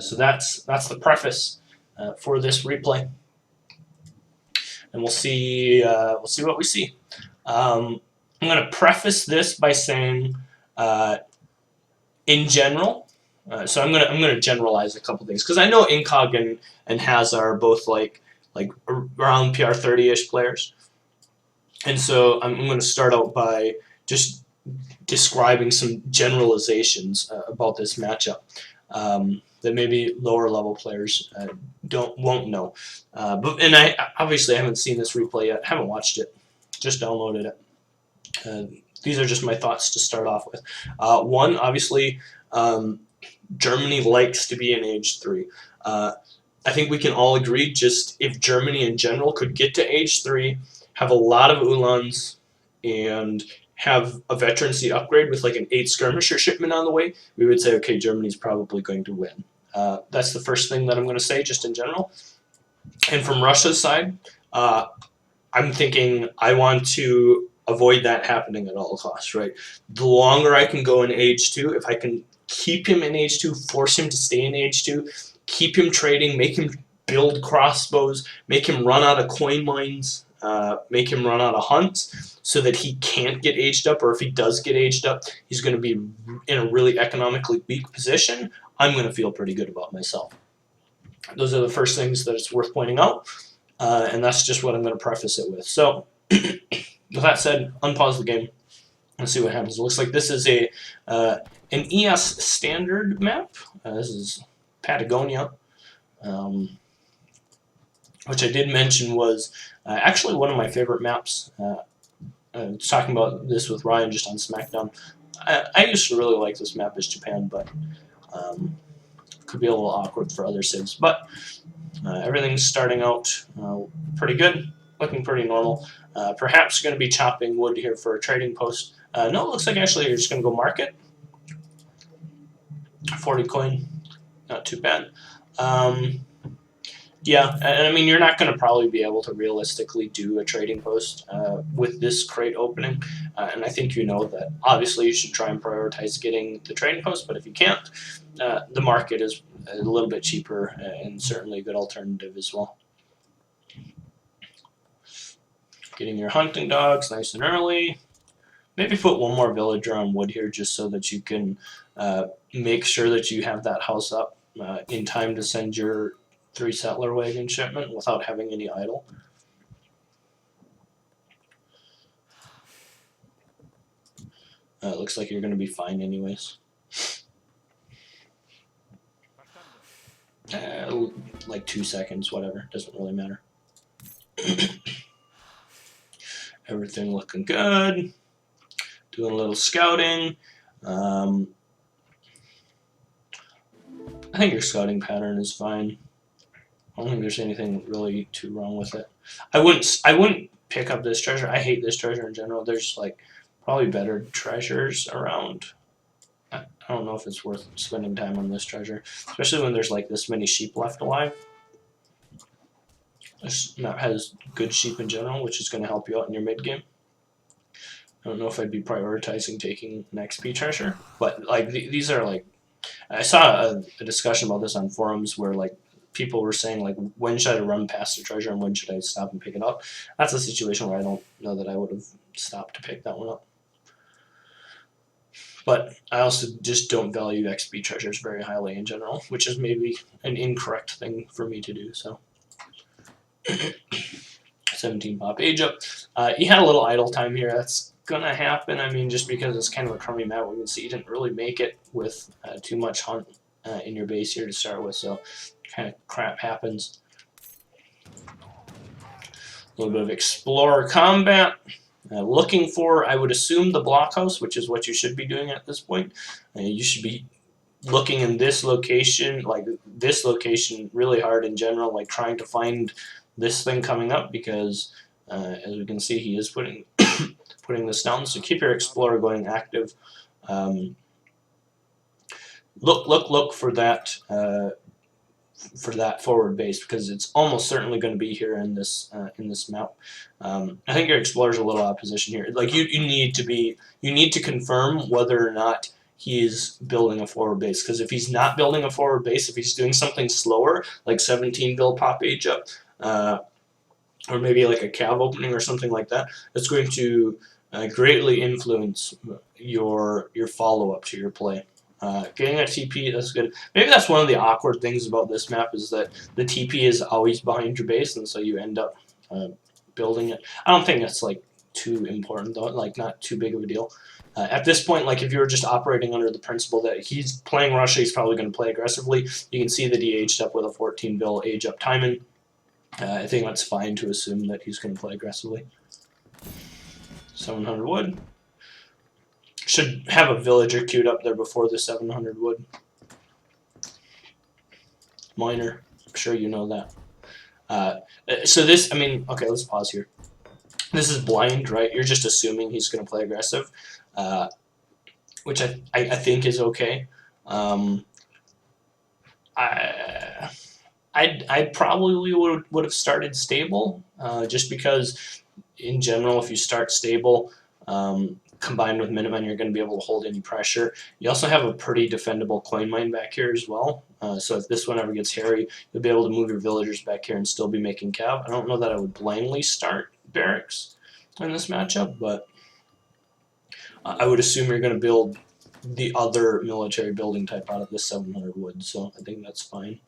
So that's the preface for this replay, and we'll see what we see. I'm going to preface this by saying, in general, so I'm gonna generalize a couple things because I know Incog and Hazza are both like around PR 30-ish players, and so I'm going to start out by just describing some generalizations about this matchup that maybe lower level players won't know. And I obviously haven't seen this replay yet, haven't watched it, just downloaded it. These are just my thoughts to start off with. One, obviously, Germany likes to be in age 3. I think we can all agree, just if Germany in general could get to age 3, have a lot of Ulans, and have a veterancy upgrade with like an 8 skirmisher shipment on the way, we would say, okay, Germany's probably going to win. That's the first thing that I'm going to say, just in general. And from Russia's side, I'm thinking I want to avoid that happening at all costs, right? The longer I can go in age 2, if I can keep him in age 2, force him to stay in age 2, keep him trading, make him build crossbows, make him run out of coin mines, make him run out of hunts, so that he can't get aged up, or if he does get aged up, he's going to be in a really economically weak position, I'm going to feel pretty good about myself. Those are the first things that it's worth pointing out, and that's just what I'm going to preface it with. So, with that said, unpause the game and see what happens. It looks like this is an ES standard map. This is Patagonia, which I did mention was actually one of my favorite maps. I was talking about this with Ryan just on SmackDown. I used to really like this map as Japan, but could be a little awkward for other civs. But everything's starting out pretty good, looking pretty normal. Perhaps going to be chopping wood here for a trading post. No, it looks like actually you're just going to go market. 40 coin, not too bad. Yeah, and I mean, you're not going to probably be able to realistically do a trading post with this crate opening, and I think you know that. Obviously, you should try and prioritize getting the trading post, but if you can't, the market is a little bit cheaper and certainly a good alternative as well. Getting your hunting dogs nice and early. Maybe put one more villager on wood here just so that you can make sure that you have that house up in time to send your 3 settler wagon shipment without having any idle. It looks like you're going to be fine anyways. Like 2 seconds, whatever. Doesn't really matter. Everything looking good. Doing a little scouting. I think your scouting pattern is fine. I don't think there's anything really too wrong with it. I wouldn't pick up this treasure. I hate this treasure in general. There's like probably better treasures around. I don't know if it's worth spending time on this treasure, especially when there's like this many sheep left alive. This map has good sheep in general, which is going to help you out in your mid game. I don't know if I'd be prioritizing taking an XP treasure, but like these are like, I saw a discussion about this on forums where like people were saying like, when should I run past the treasure and when should I stop and pick it up? That's a situation where I don't know that I would have stopped to pick that one up. But I also just don't value XP treasures very highly in general, which is maybe an incorrect thing for me to do. So 17 pop age up. You had a little idle time here. That's gonna happen. I mean, just because it's kind of a crummy map, we can see you didn't really make it with too much hunt in your base here to start with, so kind of crap happens. A little bit of explorer combat. Looking for, I would assume, the blockhouse, which is what you should be doing at this point. You should be looking in this location, really hard in general, like trying to find this thing coming up, because as we can see, he is putting putting this down. So keep your explorer going active. Look for that forward base, because it's almost certainly going to be here in this map. I think your explorer's a little out of position here. Like you need to confirm whether or not he's building a forward base. Because if he's not building a forward base, if he's doing something slower, like 17 build pop age up, or maybe like a cav opening or something like that, it's going to greatly influence your follow-up to your play. Getting a TP, that's good. Maybe that's one of the awkward things about this map, is that the TP is always behind your base, and so you end up building it. I don't think that's like too important though, like not too big of a deal. At this point, like if you were just operating under the principle that he's playing Russia, he's probably going to play aggressively. You can see that he aged up with a 14 bill age up timing. I think that's fine to assume that he's going to play aggressively. 700 wood. Should have a villager queued up there before the 700 wood. Miner, I'm sure you know that. So this, I mean, okay, let's pause here. This is blind, right? You're just assuming he's going to play aggressive, which I think is okay. I probably would have started stable, just because in general, if you start stable, combined with Minutemen, you're going to be able to hold any pressure. You also have a pretty defendable coin mine back here as well. So if this one ever gets hairy, you'll be able to move your villagers back here and still be making cav. I don't know that I would blindly start barracks in this matchup, but I would assume you're going to build the other military building type out of this 700 wood, so I think that's fine.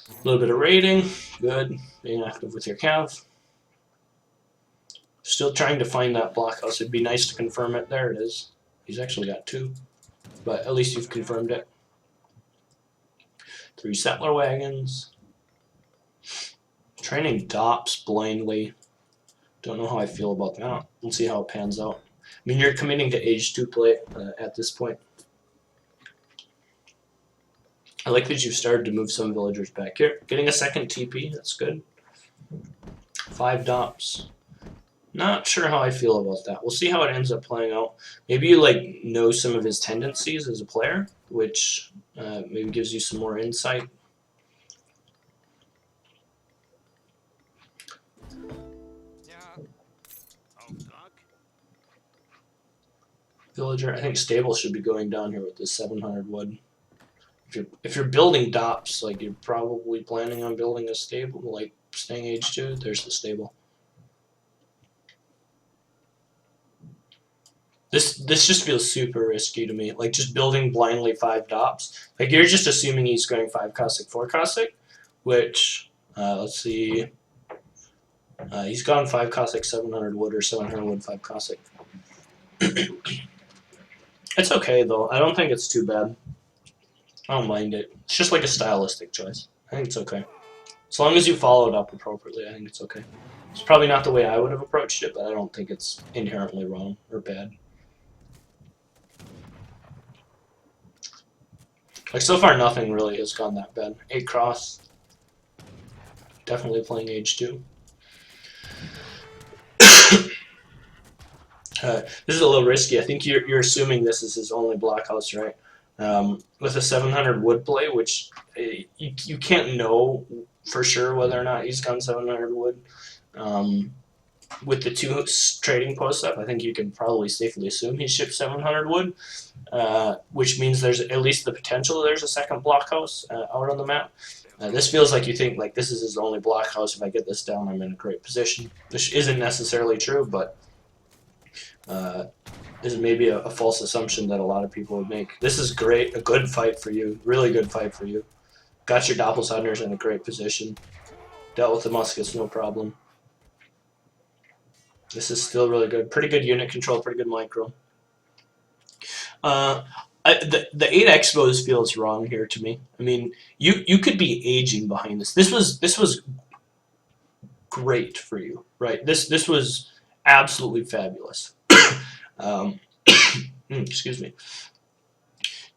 A little bit of raiding, good. Being active with your cav. Still trying to find that blockhouse. It'd be nice to confirm it. There it is. He's actually got 2, but at least you've confirmed it. 3 settler wagons. Training DOPS blindly. Don't know how I feel about that. We'll see how it pans out. I mean, you're committing to age 2 play at this point. I like that you've started to move some villagers back here. Getting a second TP, that's good. 5 DOPS. Not sure how I feel about that. We'll see how it ends up playing out. Maybe you like know some of his tendencies as a player, which maybe gives you some more insight. Villager, I think stable should be going down here with this 700 wood. If you're building DOPS, like you're probably planning on building a stable, like staying age 2. There's the stable. This just feels super risky to me. Like just building blindly 5 DOPS. Like you're just assuming he's going 5 Cossack, 4 Cossack, which let's see. He's gone 5 Cossack, 700 wood, or 700 wood, 5 Cossack. It's okay though. I don't think it's too bad. I don't mind it. It's just like a stylistic choice. I think it's okay. As long as you follow it up appropriately, I think it's okay. It's probably not the way I would have approached it, but I don't think it's inherently wrong or bad. Like, so far nothing really has gone that bad. 8 cross. Definitely playing age 2. This is a little risky. I think you're assuming this is his only blockhouse, right? With a 700 wood play, which you can't know for sure whether or not he's gone 700 wood. With the 2 trading posts up, I think you can probably safely assume he shipped 700 wood, which means there's at least the potential there's a second blockhouse out on the map. This feels like you think like this is his only blockhouse. If I get this down, I'm in a great position. This isn't necessarily true, but is maybe a false assumption that a lot of people would make. This is great, a good fight for you, really good fight for you. Got your Doppelseiders in a great position. Dealt with the muskets, no problem. This is still really good. Pretty good unit control, pretty good micro. The 8 Expos feels wrong here to me. I mean, you could be aging behind this. This was great for you, right? This was absolutely fabulous. Excuse me.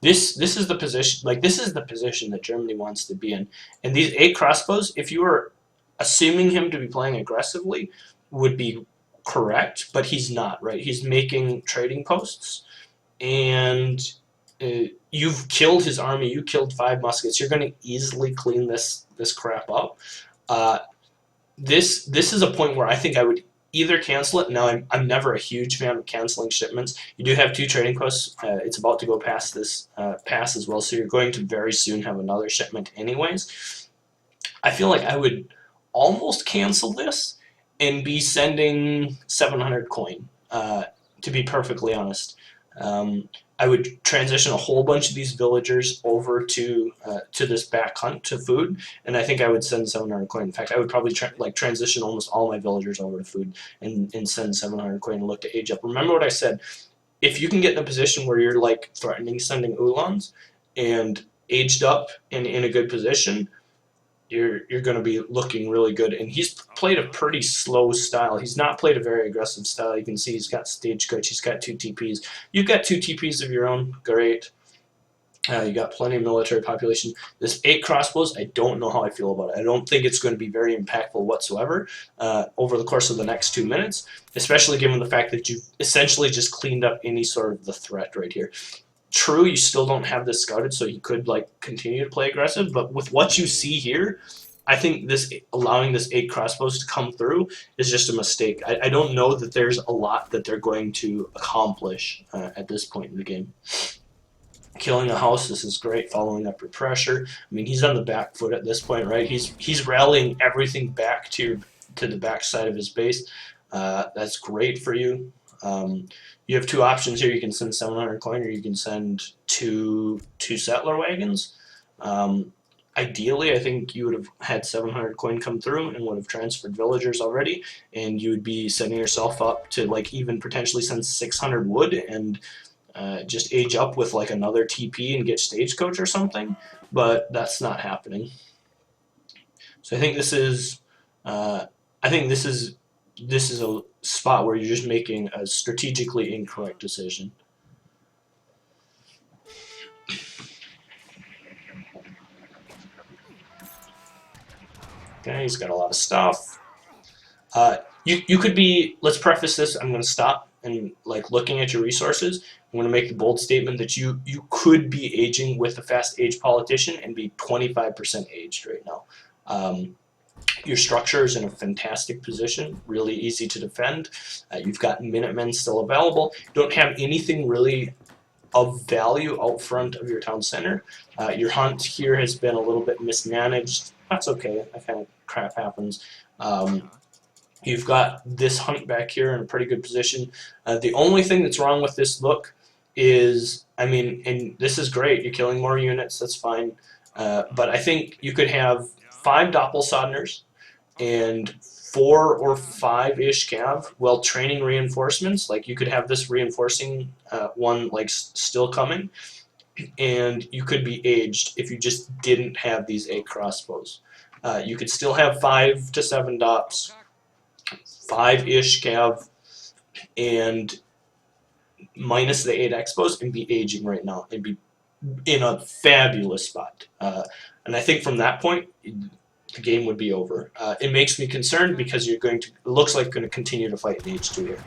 This is the position, like this is the position that Germany wants to be in. And these 8 crossbows, if you were assuming him to be playing aggressively, would be correct, but he's not, right? He's making trading posts, and you've killed his army. You killed 5 muskets. You're going to easily clean this crap up. This is a point where I think I would either cancel it. Now, I'm never a huge fan of canceling shipments. You do have 2 trading posts. It's about to go past this pass as well, so you're going to very soon have another shipment anyways. I feel like I would almost cancel this and be sending 700 coin, to be perfectly honest. I would transition a whole bunch of these villagers over to this back hunt to food, and I think I would send 700 coin. In fact, I would probably transition almost all my villagers over to food and send 700 coin and look to age up. Remember what I said: if you can get in a position where you're like threatening sending Ulans and aged up and in a good position, you're going to be looking really good. And he's played a pretty slow style. He's not played a very aggressive style. You can see he's got Stagecoach. He's got 2 TPs. You've got 2 TPs of your own. Great. You got plenty of military population. This 8 crossbows, I don't know how I feel about it. I don't think it's going to be very impactful whatsoever over the course of the next 2 minutes, especially given the fact that you've essentially just cleaned up any sort of the threat right here. True, you still don't have this scouted, so you could like continue to play aggressive, but with what you see here, I think this allowing this 8 crossbows to come through is just a mistake. I don't know that there's a lot that they're going to accomplish at this point in the game. Killing a house, this is great. Following up your pressure. I mean, he's on the back foot at this point, right? He's rallying everything back to the back side of his base. That's great for you. You have 2 options here. You can send 700 coin, or you can send two settler wagons. Ideally, I think you would have had 700 coin come through and would have transferred villagers already, and you would be setting yourself up to like even potentially send 600 wood and just age up with like another TP and get Stagecoach or something. But that's not happening. So I think this is this is a spot where you're just making a strategically incorrect decision. Okay, he's got a lot of stuff. You could be, let's preface this, I'm going to stop and like looking at your resources. I'm going to make the bold statement that you could be aging with a fast age politician and be 25% aged right now. Your structure is in a fantastic position, really easy to defend. You've got Minutemen still available. You don't have anything really of value out front of your town center. Your hunt here has been a little bit mismanaged. That's okay, that kind of crap happens. You've got this hunt back here in a pretty good position. The only thing that's wrong with this look is, I mean, and this is great, you're killing more units, that's fine. But I think you could have 5 Doppelsodners and 4 or 5-ish cav while training reinforcements. Like you could have this reinforcing one like still coming, and you could be aged if you just didn't have these 8 crossbows. You could still have 5 to 7 dops, 5-ish cav, and minus the 8 expos and be aging right now and be in a fabulous spot. And I think from that point, the game would be over. It makes me concerned because you're going to, it looks like you're going to continue to fight in H2 here.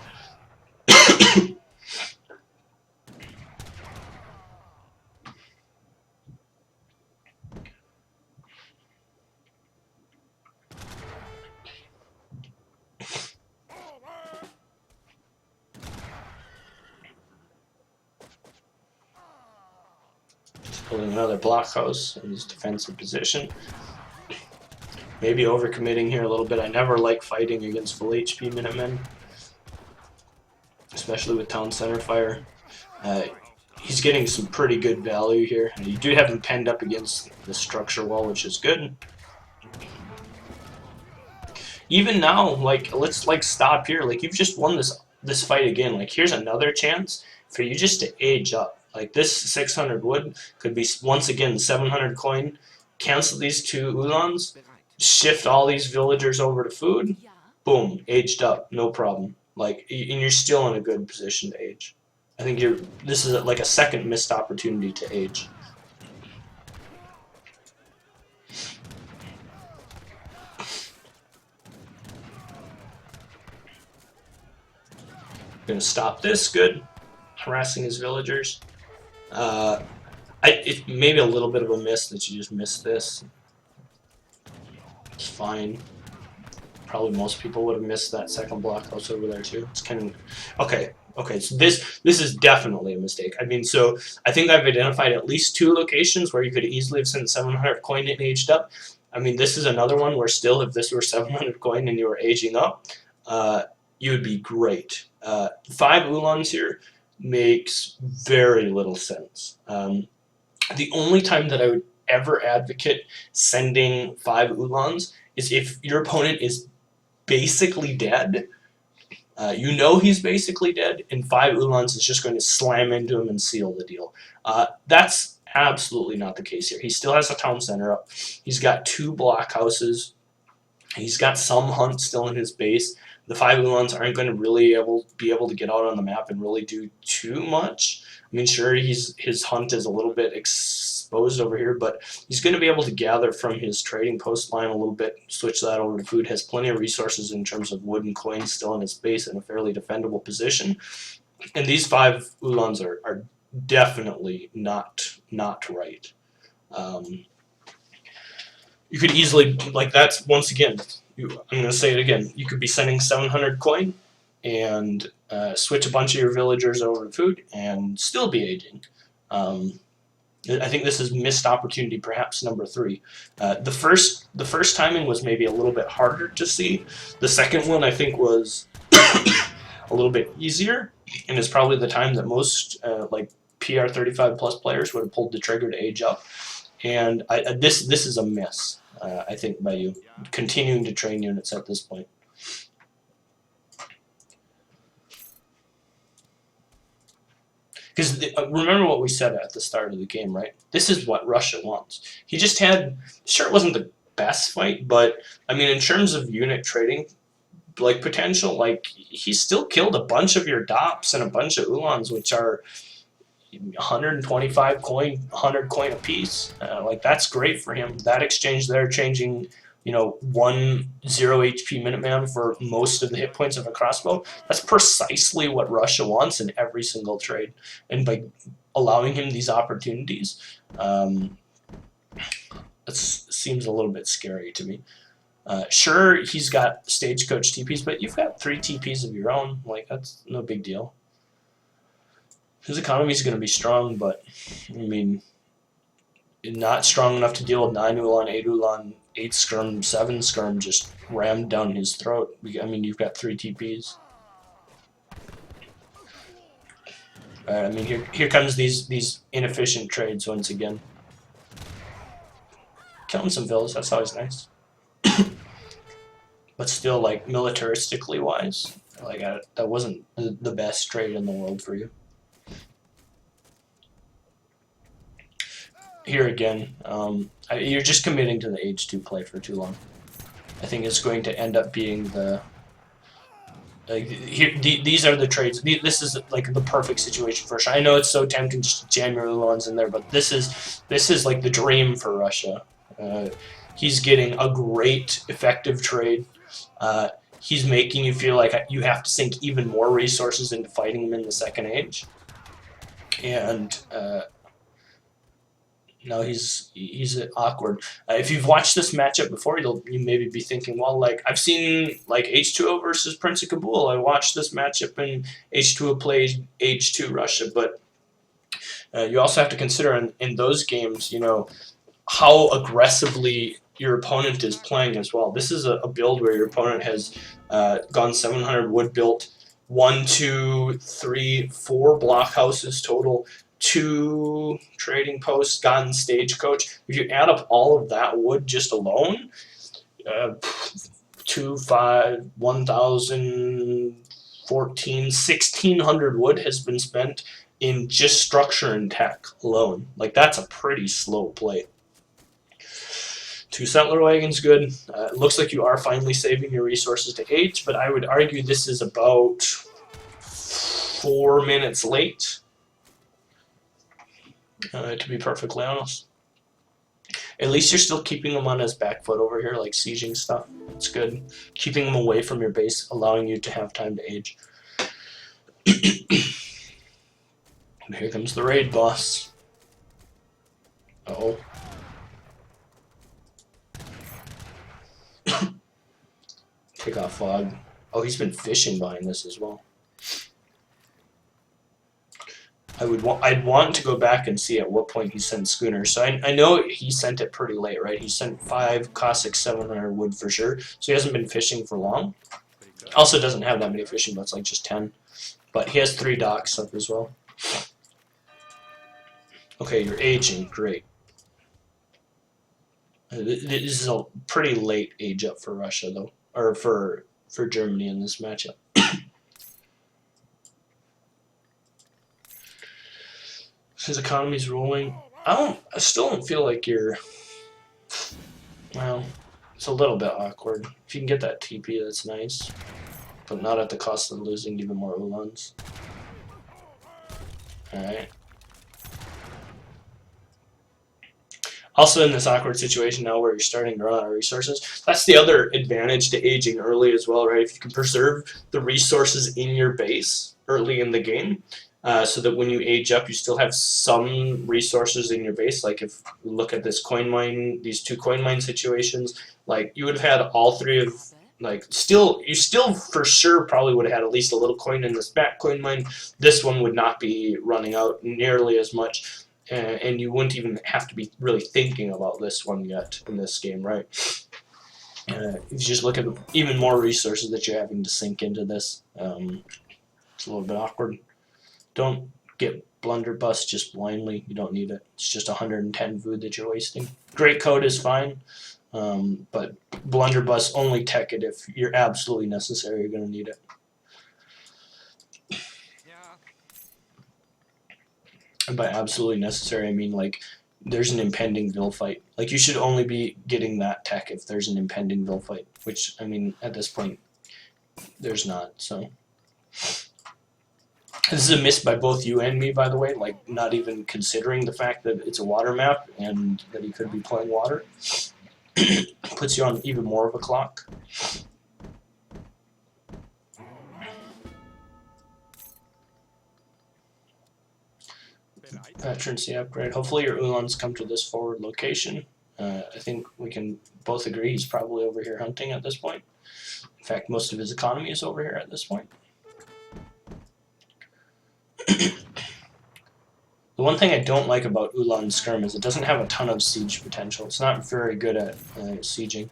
Just building another blockhouse in this defensive position. Maybe overcommitting here a little bit. I never like fighting against full HP Minutemen, especially with town center fire. He's getting some pretty good value here. You do have him penned up against the structure wall, which is good. Even now, like, let's like stop here. Like, you've just won this fight again. Like, here's another chance for you just to age up. Like, this 600 wood could be once again 700 coin. Cancel these 2 Ulans. Shift all these villagers over to food, boom, aged up, no problem. Like, and you're still in a good position to age. I think this is like a second missed opportunity to age. Gonna stop this, good. Harassing his villagers. It maybe a little bit of a miss that you just missed this. It's fine. probably most people would have missed that second blockhouse over there too. It's kind of okay. Okay, so this is definitely a mistake. I mean, so I think I've identified at least 2 locations where you could easily have sent 700 coin and aged up. I mean, this is another one where still, if this were 700 coin and you were aging up, you would be great. 5 Oolongs here makes very little sense. The only time that I would ever advocate sending 5 Oolongs is if your opponent is basically dead. You know he's basically dead, and 5 Oolongs is just going to slam into him and seal the deal. That's absolutely not the case here. He still has a town center up. He's got 2 blockhouses. He's got some hunt still in his base. The 5 Oolongs aren't going to really be able to get out on the map and really do too much. I mean, sure, his hunt is a little bit exposed over here, but he's going to be able to gather from his trading post line a little bit, switch that over to food, has plenty of resources in terms of wood and coins still in his base in a fairly defendable position. And these 5 Oolongs are definitely not right. You could easily, like, that's, once again, I'm going to say it again, you could be sending 700 coin and switch a bunch of your villagers over to food and still be aging. I think this is missed opportunity, perhaps number 3. The first timing was maybe a little bit harder to see. The second one I think was a little bit easier, and is probably the time that most like PR 35 plus players would have pulled the trigger to age up. And this is a miss, I think, by you continuing to train units at this point. Because remember what we said at the start of the game, right? This is what Russia wants. He just had, sure, it wasn't the best fight, but I mean, in terms of unit trading, like potential, like he still killed a bunch of your DOPs and a bunch of Oolongs, which are 125 coin, 100 coin a piece. Like that's great for him. That exchange there, changing, you know, 1 0 HP Minuteman for most of the hit points of a crossbow. That's precisely what Russia wants in every single trade. And by allowing him these opportunities, it seems a little bit scary to me. Sure, he's got stagecoach TPs, but you've got 3 TPs of your own. Like, that's no big deal. His economy is going to be strong, but, I mean, not strong enough to deal with 9 Ulan, 8 Ulan, 8 skirm, 7 skirm just rammed down his throat. I mean, you've got 3 TPs. I mean, here comes these inefficient trades once again. Killing some villas, that's always nice. But still, like, militaristically wise, like that wasn't the best trade in the world for you. Here again, you're just committing to the H2 play for too long. I think it's going to end up being the these are the trades. This is like the perfect situation for Russia. I know it's so tempting to jam your Ulans in there, but this is like the dream for Russia. He's getting a great effective trade. He's making you feel like you have to sink even more resources into fighting him in the second age, and no, he's awkward. If you've watched this matchup before, you maybe be thinking, well, like I've seen like H2O versus Prince of Kabul. I watched this matchup in H2O play H2 Russia, but you also have to consider in those games, you know, how aggressively your opponent is playing as well. This is a build where your opponent has gone 700 wood built, 1, 2, 3, 4 blockhouses total, 2 trading posts, gotten stagecoach. If you add up all of that wood just alone, 2, 5, 1,000, 14, 1,600 wood has been spent in just structure and tech alone. Like, that's a pretty slow play. 2 settler wagons, good. It looks like you are finally saving your resources to H, but I would argue this is about 4 minutes late. To be perfectly honest. At least you're still keeping him on his back foot over here, like sieging stuff. It's good. Keeping him away from your base, allowing you to have time to age. And here comes the raid boss. Uh-oh. got fog. Oh, he's been fishing behind this as well. I'd want to go back and see at what point he sent schooners. So I know he sent it pretty late, right? He sent 5 caustic 700 wood for sure. So he hasn't been fishing for long. Also doesn't have that many fishing boats, like just 10. But he has 3 docks up as well. Okay, you're aging. Great. This is a pretty late age up for Russia, though, or for Germany in this matchup. His economy's rolling. I still don't feel like you're. Well, it's a little bit awkward. If you can get that TP, that's nice, but not at the cost of losing even more Ulans. All right. Also in this awkward situation now where you're starting to run out of resources, that's the other advantage to aging early as well, right? If you can preserve the resources in your base early in the game, so that when you age up, you still have some resources in your base. Like if you look at this coin mine, these 2 coin mine situations, like you would have had all 3 of, like you still for sure probably would have had at least a little coin in this back coin mine. This one would not be running out nearly as much. And you wouldn't even have to be really thinking about this one yet in this game, right? If you just look at even more resources that you're having to sink into this, it's a little bit awkward. Don't get blunderbuss just blindly. You don't need it. It's just 110 food that you're wasting. Great code is fine, but blunderbuss only tech it if you're absolutely necessary. You're going to need it. And by absolutely necessary, I mean like there's an impending Vil fight. Like you should only be getting that tech if there's an impending Vil fight, which I mean at this point there's not. So this is a miss by both you and me, by the way. Like not even considering the fact that it's a water map and that he could be playing water puts you on even more of a clock. Veterancy upgrade. Hopefully your Ulans come to this forward location. I think we can both agree he's probably over here hunting at this point. In fact, most of his economy is over here at this point. The one thing I don't like about Ulan Skirm is it doesn't have a ton of siege potential. It's not very good at sieging.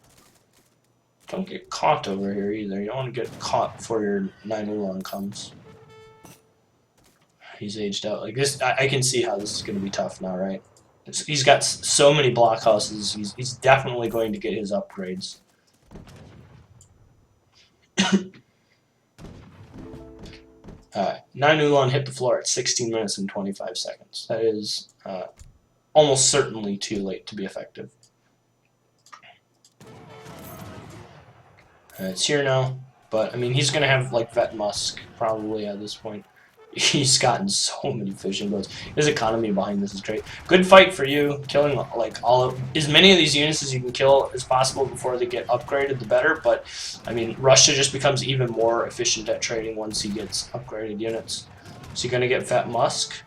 Don't get caught over here either. You don't want to get caught before your 9 Ulan comes. He's aged out like this. I can see how this is going to be tough now, right? He's got so many blockhouses. He's definitely going to get his upgrades. 9 Ulan hit the floor at 16 minutes and 25 seconds. That is almost certainly too late to be effective. It's here now, but I mean he's going to have like Vet Musk probably at this point. He's gotten so many fishing boats. His economy behind this is great. Good fight for you, killing like as many of these units as you can kill as possible before they get upgraded, the better. But I mean, Russia just becomes even more efficient at trading once he gets upgraded units. So you're gonna get Fat Musk.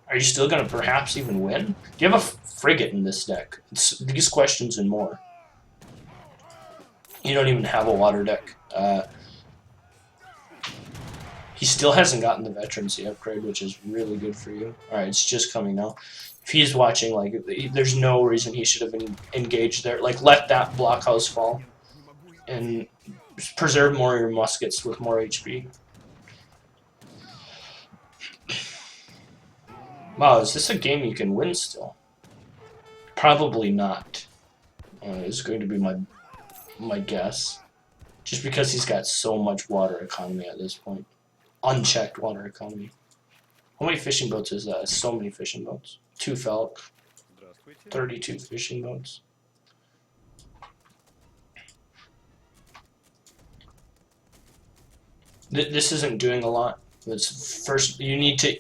Are you still gonna perhaps even win? Do you have a frigate in this deck? It's these questions and more. You don't even have a water deck. He still hasn't gotten the veterancy upgrade, which is really good for you. Alright, it's just coming now. If he's watching, like, there's no reason he should have been engaged there. Like, let that blockhouse fall. And preserve more of your muskets with more HP. Wow, is this a game you can win still? Probably not. Is going to be my guess. Just because he's got so much water economy at this point. Unchecked water economy. How many fishing boats is that? So many fishing boats. 2 Falk. 32 fishing boats. This isn't doing a lot. It's first you need to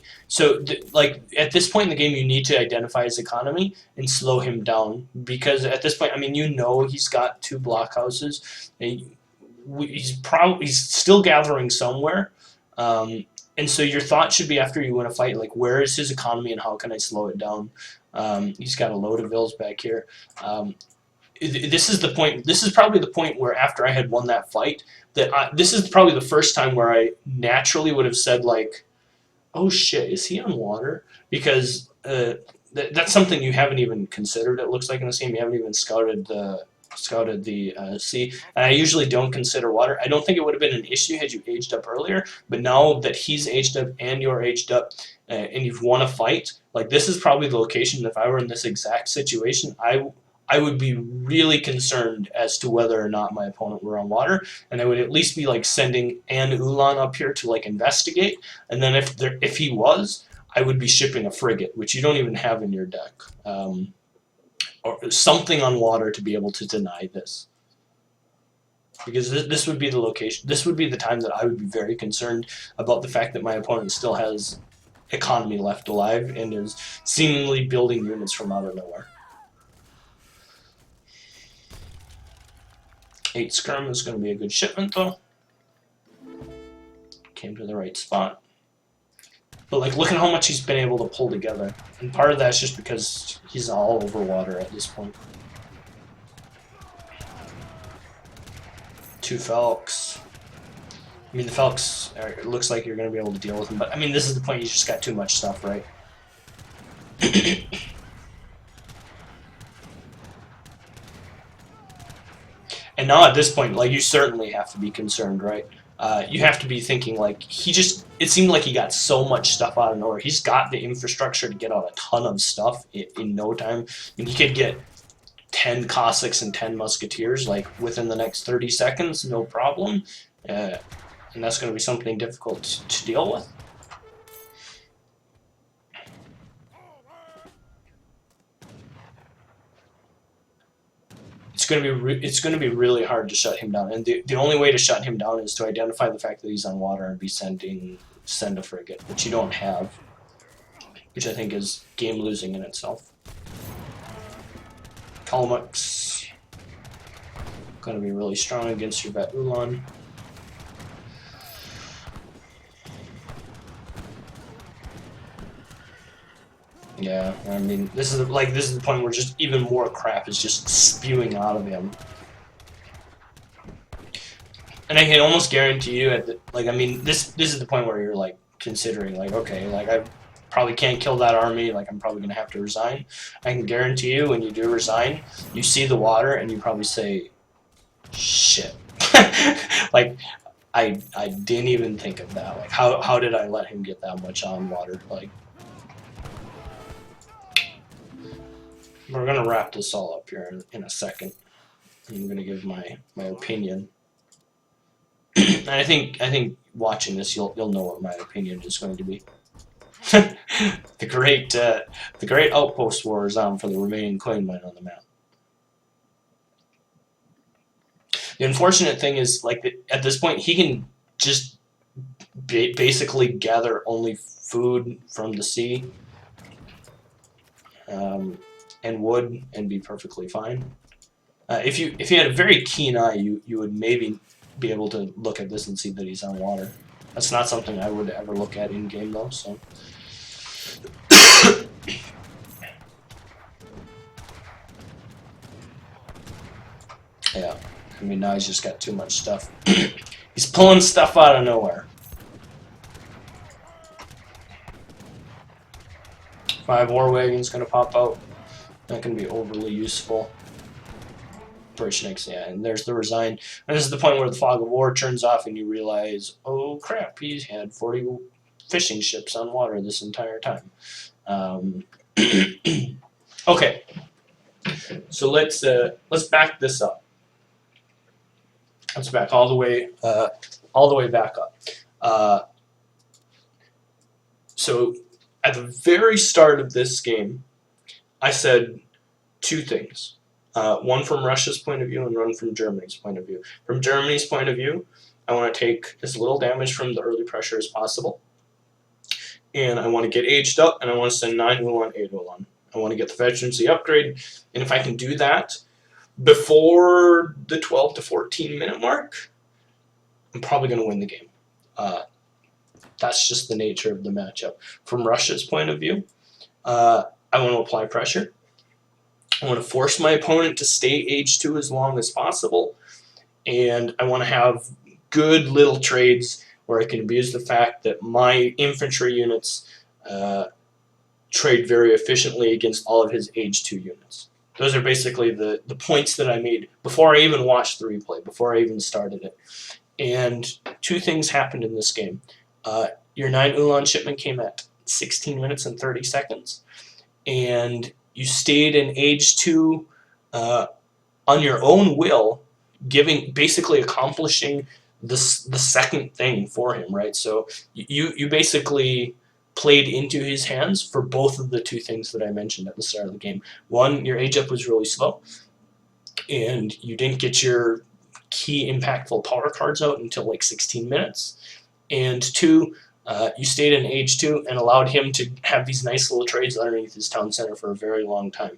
like at this point in the game you need to identify his economy and slow him down, because at this point I mean you know he's got 2 blockhouses and he's still gathering somewhere. And so your thought should be after you win a fight, like where is his economy and how can I slow it down? He's got a load of Vils back here. this is the point. This is probably the point where after I had won that fight, this is probably the first time where I naturally would have said like, "Oh shit, is he on water?" Because that's something you haven't even considered. It looks like in this game you haven't even scouted the sea. And I usually don't consider water. I don't think it would have been an issue had you aged up earlier. But now that he's aged up and you're aged up, and you've won a fight, like this is probably the location. If I were in this exact situation, I would be really concerned as to whether or not my opponent were on water, and I would at least be like sending an Ulan up here to like investigate, and then if he was, I would be shipping a frigate, which you don't even have in your deck, or something on water to be able to deny this. Because this would be the location, this would be the time that I would be very concerned about the fact that my opponent still has economy left alive and is seemingly building units from out of nowhere. 8 scrum is going to be a good shipment though. Came to the right spot. But like, look at how much he's been able to pull together. And part of that's just because he's all over water at this point. 2 Felks. I mean, the Felks, it looks like you're going to be able to deal with them. But I mean, this is the point, you just got too much stuff, right? And now at this point, like, you certainly have to be concerned, right? You have to be thinking, like, it seemed like he got so much stuff out of nowhere. He's got the infrastructure to get out a ton of stuff in no time. I mean, he could get 10 Cossacks and 10 Musketeers, like, within the next 30 seconds, no problem. And that's going to be something difficult to deal with. It's going to be really hard to shut him down, and the only way to shut him down is to identify the fact that he's on water and send a frigate, which you don't have, which I think is game losing in itself. Kalmuck's going to be really strong against your vet Ulan. Yeah, I mean, this is the point where just even more crap is just spewing out of him. And I can almost guarantee you I mean, this is the point where you're like considering, like, okay, like, I probably can't kill that army, like, I'm probably gonna have to resign. I can guarantee you when you do resign, you see the water and you probably say, shit. Like, I didn't even think of that. Like, how did I let him get that much on water? Like, we're gonna wrap this all up here in a second. I'm gonna give my opinion. And I think watching this, you'll know what my opinion is going to be. the great outpost war is on for the remaining coin mine on the map. The unfortunate thing is, like, at this point, he can just basically gather only food from the sea. And wood, and be perfectly fine. If you had a very keen eye, you would maybe be able to look at this and see that he's on water. That's not something I would ever look at in game though. So. Yeah, I mean, now he's just got too much stuff. He's pulling stuff out of nowhere. 5 war wagons gonna pop out. Not going to be overly useful. Birchnicks, yeah, and there's the resign. And this is the point where the fog of war turns off and you realize, oh crap, he's had 40 fishing ships on water this entire time. Okay, so let's back this up. Let's back all the way back up. So at the very start of this game, I said 2 things. One from Russia's point of view and one from Germany's point of view. From Germany's point of view, I want to take as little damage from the early pressure as possible. And I want to get aged up, and I want to send 9 Ulan, 8 Ulan. I want to get the veterancy upgrade, and if I can do that before the 12 to 14 minute mark, I'm probably going to win the game. That's just the nature of the matchup. From Russia's point of view, I want to apply pressure. I want to force my opponent to stay age 2 as long as possible, and I want to have good little trades where I can abuse the fact that my infantry units trade very efficiently against all of his age 2 units. Those are basically the points that I made before I even watched the replay, before I even started it. And two things happened in this game. Your 9 Ulan shipment came at 16 minutes and 30 seconds, and you stayed in age 2 on your own will, basically accomplishing the second thing for him, right? So you basically played into his hands for both of the two things that I mentioned at the start of the game. One, your age up was really slow, and you didn't get your key impactful power cards out until like 16 minutes. And two, you stayed in age 2 and allowed him to have these nice little trades underneath his town center for a very long time.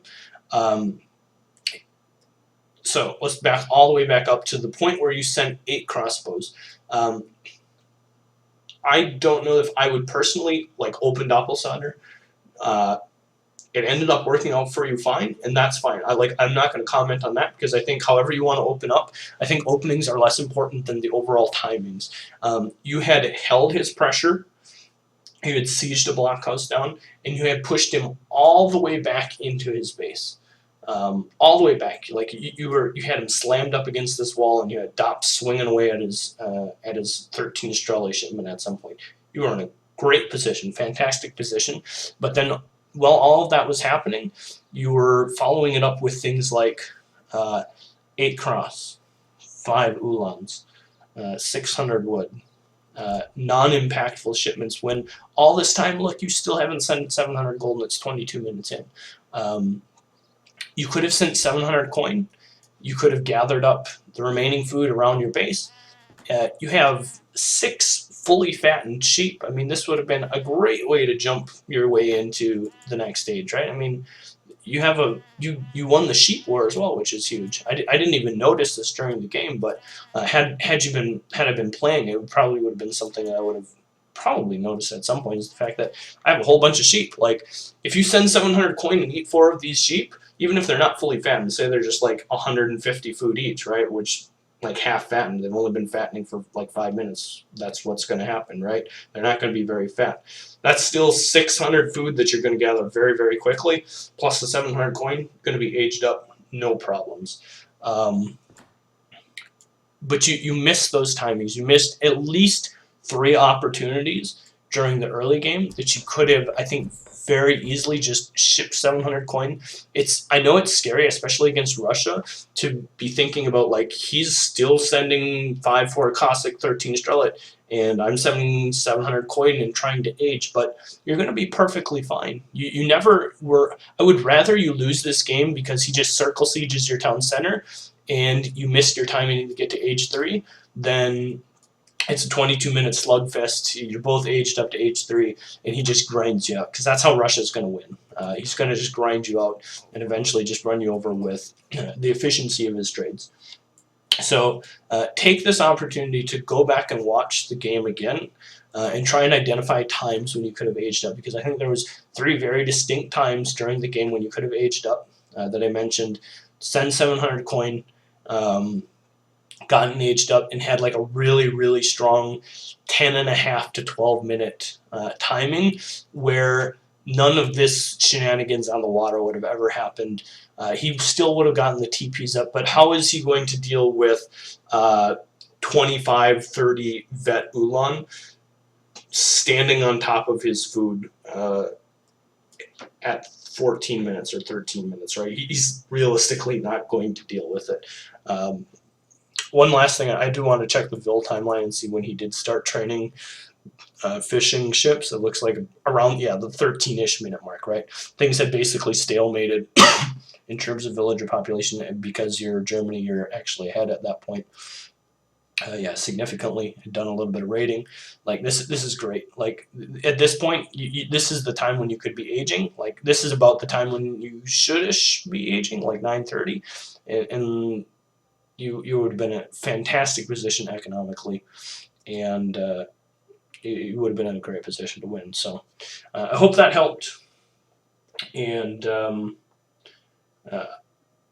So let's back all the way back up to the point where you sent 8 crossbows. I don't know if I would personally like open Doppelsander. It ended up working out for you fine, and that's fine. I'm not going to comment on that because I think however you want to open up, I think openings are less important than the overall timings. You had held his pressure, you had sieged a blockhouse down, and you had pushed him all the way back into his base. All the way back, like you had him slammed up against this wall, and you had Dopp swinging away at his 13 Strelly shipment at some point. You were in a great position, fantastic position, but then while all of that was happening, you were following it up with things like 8 cross, 5 Ulans, 600 wood, non-impactful shipments. When all this time, look, you still haven't sent 700 gold, and it's 22 minutes in. You could have sent 700 coin. You could have gathered up the remaining food around your base. You have 6 fully fattened sheep. I mean, this would have been a great way to jump your way into the next stage, right? I mean, you have you won the sheep war as well, which is huge. I didn't even notice this during the game, but had I been playing, it probably would have been something that I would have probably noticed at some point. Is the fact that I have a whole bunch of sheep. Like, if you send 700 coin and eat 4 of these sheep, even if they're not fully fattened, say they're just like 150 food each, right? Which, like, half fattened, they've only been fattening for like 5 minutes. That's what's going to happen, right? They're not going to be very fat. That's still 600 food that you're going to gather very, very quickly, plus the 700 coin, going to be aged up, no problems. But you missed those timings. You missed at least 3 opportunities during the early game that you could have, I think, very easily just shipped 700 coin. I know it's scary, especially against Russia, to be thinking about, like, he's still sending 5 for a Cossack 13 Strellet, and I'm sending 700 coin and trying to age, but you're going to be perfectly fine. You never were. I would rather you lose this game because he just circle sieges your town center and you missed your timing to get to age 3 than it's a 22-minute slugfest. You're both aged up to age 3, and he just grinds you out, because that's how Russia's going to win. He's going to just grind you out and eventually just run you over with the efficiency of his trades. So take this opportunity to go back and watch the game again and try and identify times when you could have aged up, because I think there was 3 very distinct times during the game when you could have aged up that I mentioned. Send 700 coin, gotten aged up, and had like a really, really strong 10.5 to 12 minute timing where none of this shenanigans on the water would have ever happened. He still would have gotten the TPs up, but how is he going to deal with 25, 30 vet Ulan standing on top of his food at 14 minutes or 13 minutes, right? He's realistically not going to deal with it. One last thing, I do want to check the Vil timeline and see when he did start training fishing ships. It looks like around, the 13-ish minute mark, right? Things had basically stalemated in terms of villager population, and because you're Germany, you're actually ahead at that point. Significantly. Done a little bit of raiding. Like, this is great. Like, at this point, this is the time when you could be aging. Like, this is about the time when you should-ish be aging, like 9:30, and you would have been in a fantastic position economically, and you would have been in a great position to win. So I hope that helped. And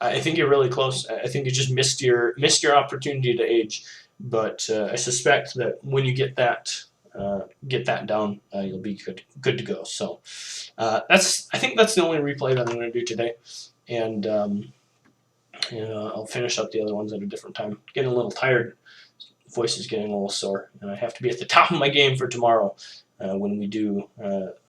I think you're really close. I think you just missed your opportunity to age, but I suspect that when you get that down, you'll be good to go. So I think that's the only replay that I'm going to do today, and I'll finish up the other ones at a different time. Getting a little tired, voice is getting a little sore, and I have to be at the top of my game for tomorrow when we do